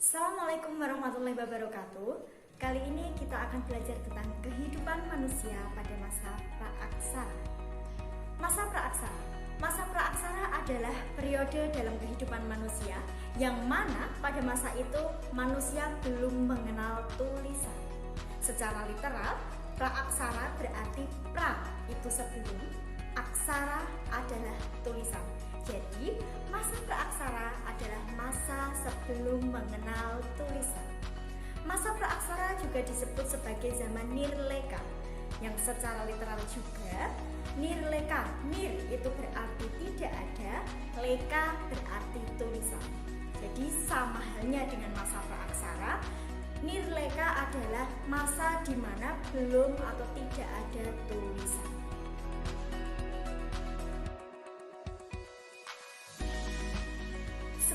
Assalamualaikum warahmatullahi wabarakatuh. Kali ini kita akan belajar tentang kehidupan manusia pada masa praaksara. Masa praaksara adalah periode dalam kehidupan manusia yang mana pada masa itu manusia belum mengenal tulisan. Secara literal, praaksara berarti pra itu sebelum, aksara adalah tulisan. Jadi, masa praaksara adalah masa sebelum mengenal tulisan. Masa praaksara juga disebut sebagai zaman nirleka, yang secara literal juga nirleka. Nir itu berarti tidak ada, leka berarti tulisan. Jadi sama halnya dengan masa praaksara, nirleka adalah masa di mana belum atau tidak ada tulisan.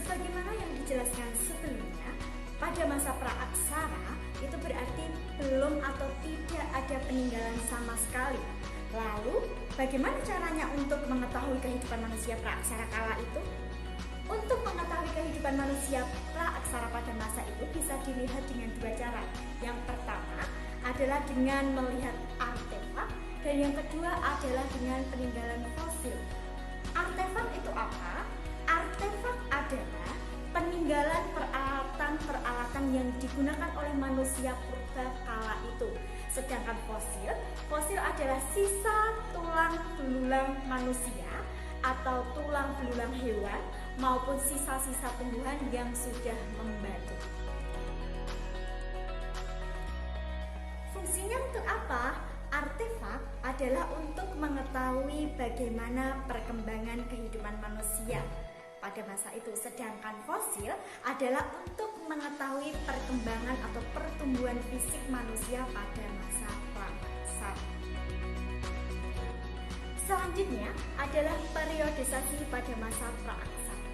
Sebagaimana yang dijelaskan sebelumnya, pada masa praaksara itu berarti belum atau tidak ada peninggalan sama sekali. Lalu, bagaimana caranya untuk mengetahui kehidupan manusia praaksara kala itu? Untuk mengetahui kehidupan manusia praaksara pada masa itu bisa dilihat dengan dua cara. Yang pertama adalah dengan melihat artefak, dan yang kedua adalah dengan peninggalan fosil. Artefak itu apa? Artefak adalah peninggalan peralatan-peralatan yang digunakan oleh manusia purba kala itu. Sedangkan fosil adalah sisa tulang belulang manusia atau tulang belulang hewan maupun sisa-sisa tumbuhan yang sudah membatu. Fungsinya untuk apa? Artefak adalah untuk mengetahui bagaimana perkembangan kehidupan manusia pada masa itu, sedangkan fosil adalah untuk mengetahui perkembangan atau pertumbuhan fisik manusia pada masa praaksara. Selanjutnya adalah periodisasi pada masa praaksara.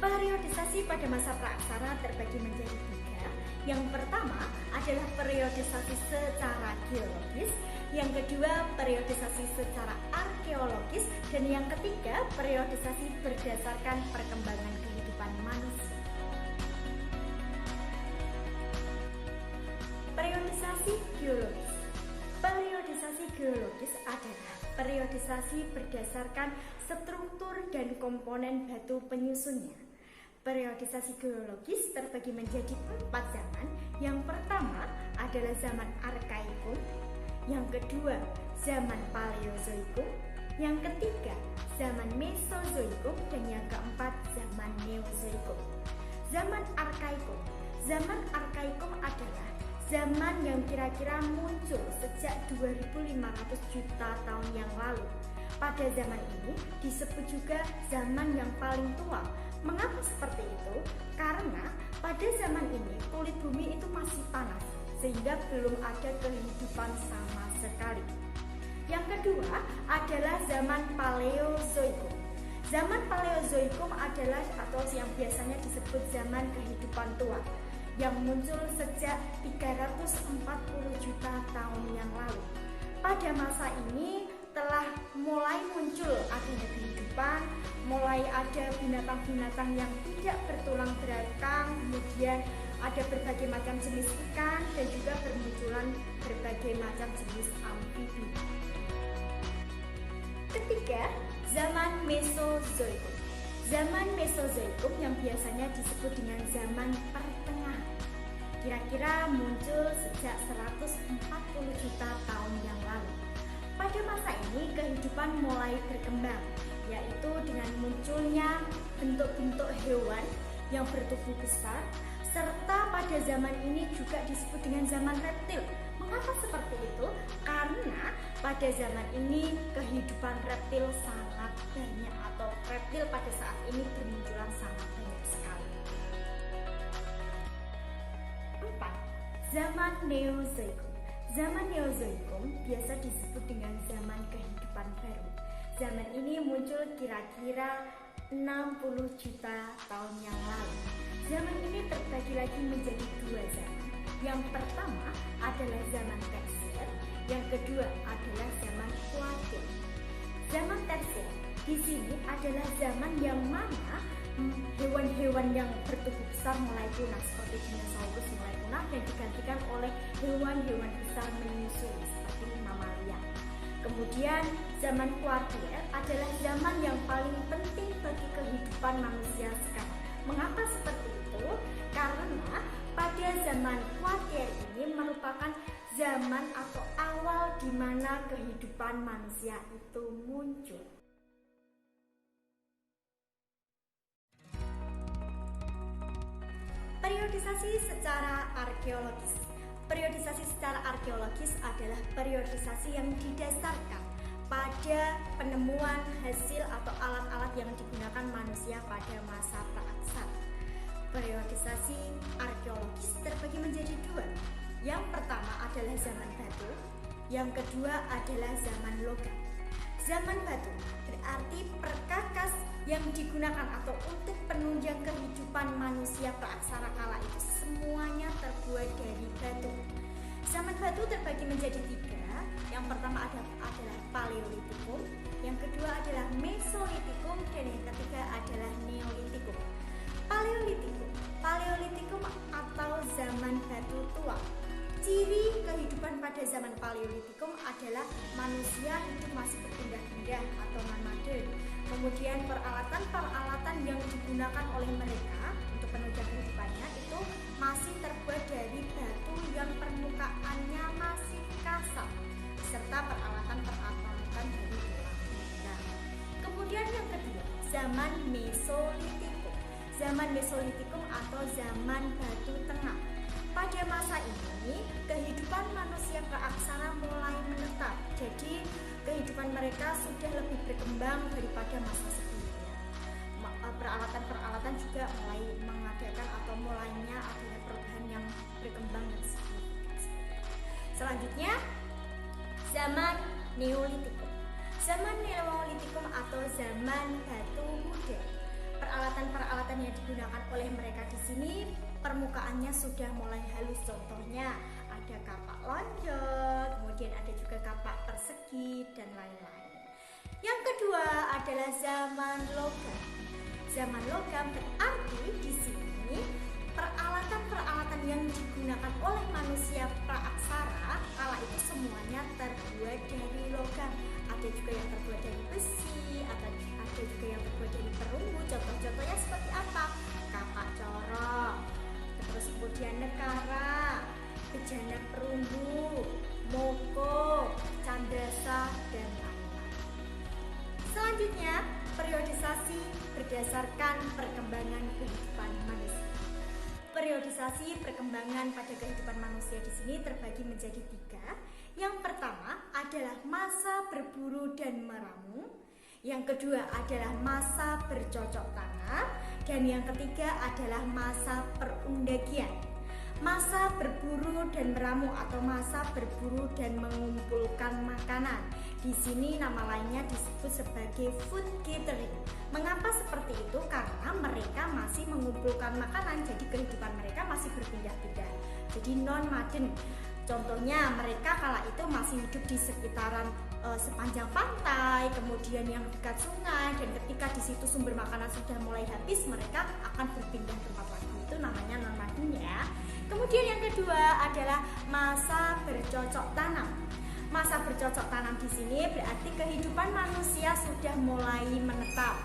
Periodisasi pada masa praaksara terbagi menjadi tiga. Yang pertama adalah periodisasi secara geologis, yang kedua periodisasi secara arkeologis, dan yang ketiga periodisasi berdasarkan perkembangan kehidupan manusia. Periodisasi geologis. Periodisasi geologis adalah periodisasi berdasarkan struktur dan komponen batu penyusunnya. Periodisasi geologis terbagi menjadi 4 zaman. Yang pertama adalah zaman Arkaikum, yang kedua zaman Paleozoikum, yang ketiga zaman Mesozoikum, dan yang keempat zaman Neozoikum. Zaman Arkaikum. Zaman Arkaikum adalah zaman yang kira-kira muncul sejak 2500 juta tahun yang lalu. Pada zaman ini disebut juga zaman yang paling tua. Mengapa seperti itu? Karena pada zaman ini kulit bumi itu masih panas, sehingga belum ada kehidupan sama sekali. Yang kedua adalah zaman Paleozoikum. Zaman Paleozoikum adalah atau yang biasanya disebut zaman kehidupan tua, yang muncul sejak 340 juta tahun yang lalu. Pada masa ini telah mulai muncul adanya kehidupan, mulai ada binatang-binatang yang tidak bertulang belakang, kemudian ada berbagai macam jenis ikan, dan juga bermunculan berbagai macam jenis amfibi. Ketiga, zaman Mesozoikum. Zaman Mesozoikum yang biasanya disebut dengan zaman pertengahan, kira-kira muncul sejak 140 juta tahun yang lalu. Pada masa ini kehidupan mulai berkembang, yaitu dengan munculnya bentuk-bentuk hewan yang bertubuh besar, serta pada zaman ini juga disebut dengan zaman reptil. Mengapa seperti itu? Karena pada zaman ini kehidupan reptil sangat banyak, atau reptil pada saat ini bermunculan sangat banyak sekali. 4. Zaman Neozoikum. Zaman Neozoikum biasa disebut dengan zaman kehidupan baru. Zaman ini muncul kira-kira 60 juta tahun yang lalu. Zaman ini terbagi lagi menjadi 2 zaman. Yang pertama adalah zaman Tersier, yang kedua adalah zaman Kuartil. Zaman Tersier di sini adalah zaman yang mana hewan-hewan yang bertubuh besar mulai punah seperti dinosaurus mulai punah dan digantikan oleh hewan-hewan besar menyusui seperti mamalia. Kemudian zaman kuartil adalah zaman yang paling penting bagi kehidupan manusia sekarang. Mengapa seperti itu? Karena pada zaman kuartil ini merupakan zaman atau awal di mana kehidupan manusia itu muncul. Periodisasi secara arkeologis. Periodisasi secara arkeologis adalah periodisasi yang didasarkan pada penemuan hasil atau alat-alat yang digunakan manusia pada masa praaksara. Periodisasi arkeologis terbagi menjadi dua. Yang pertama adalah zaman batu, yang kedua adalah zaman logam. Zaman batu berarti perkakas yang digunakan atau untuk penunjang kehidupan manusia praaksara kala itu semuanya terbuat dari batu. Zaman batu terbagi menjadi tiga. Yang pertama adalah paleolitikum, yang kedua adalah mesolitikum, dan yang ketiga adalah neolitikum. Paleolitikum atau zaman batu tua. Ciri kehidupan pada zaman paleolitikum adalah manusia hidup masih berpindah-pindah atau nomaden. Kemudian peralatan-peralatan yang digunakan oleh mereka untuk penunjang kehidupannya itu masih terbuat dari batu yang permukaannya masih kasar, serta peralatan-peralatan dari tulang. Nah, kemudian yang kedua, zaman mesolitikum. Zaman mesolitikum atau zaman batu tengah. Pada masa ini, kehidupan manusia praaksara mulai menetap. Jadi, kehidupan mereka sudah lebih berkembang daripada masa sebelumnya. Peralatan-peralatan juga mulai mengadakan atau mulainya adanya perubahan yang berkembang dan signifikan. Selanjutnya, zaman neolitikum. Zaman neolitikum atau zaman batu muda. Peralatan-peralatan yang digunakan oleh mereka di sini permukaannya sudah mulai halus, contohnya ada kapak lonjong, kemudian ada juga kapak persegi dan lain-lain. Yang kedua adalah zaman logam. Zaman logam berarti di sini peralatan-peralatan yang digunakan oleh manusia praaksara kala itu semuanya terbuat dari logam. Ada juga yang terbuat dari besi, ada juga yang terbuat dari perunggu. Contoh-contohnya seperti apa? Kapak corong, terus kemudian nekara, bejana perunggu, moko, candasa, dan lain-lain. Selanjutnya, periodisasi berdasarkan perkembangan kehidupan manusia. Periodisasi perkembangan pada kehidupan manusia di sini terbagi menjadi tiga. Yang pertama adalah masa berburu dan meramu. Yang kedua adalah masa bercocok tanam. Dan yang ketiga adalah masa perundagian. Masa berburu dan meramu atau masa berburu dan mengumpulkan makanan. Di sini nama lainnya disebut sebagai food gathering. Mengapa seperti itu? Karena mereka masih mengumpulkan makanan, jadi kehidupan mereka masih berpindah-pindah. Jadi nomaden. Contohnya mereka kala itu masih hidup di sekitaran sepanjang pantai, kemudian yang dekat sungai, dan ketika di situ sumber makanan sudah mulai habis, mereka akan berpindah tempat lagi. Itu namanya nomaden ya. Kemudian yang kedua adalah masa bercocok tanam. Masa bercocok tanam di sini berarti kehidupan manusia sudah mulai menetap.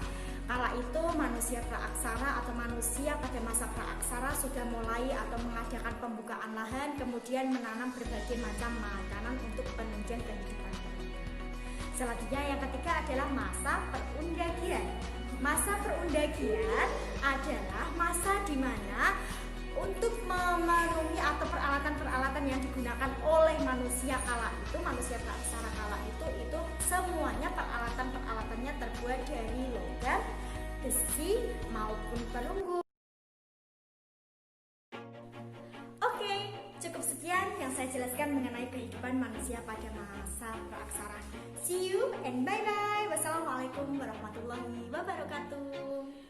Kala itu manusia praaksara atau manusia pada masa praaksara sudah mulai atau mengadakan pembukaan lahan, kemudian menanam berbagai macam makanan untuk penunjang kehidupan mereka. Selanjutnya yang ketiga adalah masa perundagian. Masa perundagian adalah masa di mana untuk memenuhi atau peralatan-peralatan yang digunakan oleh manusia kala itu, manusia praaksara kala itu semuanya peralatan-peralatannya terbuat dari logam, besi maupun perunggu. Oke, cukup sekian yang saya jelaskan mengenai kehidupan manusia pada masa praaksara. See you and bye-bye. Wassalamualaikum warahmatullahi wabarakatuh.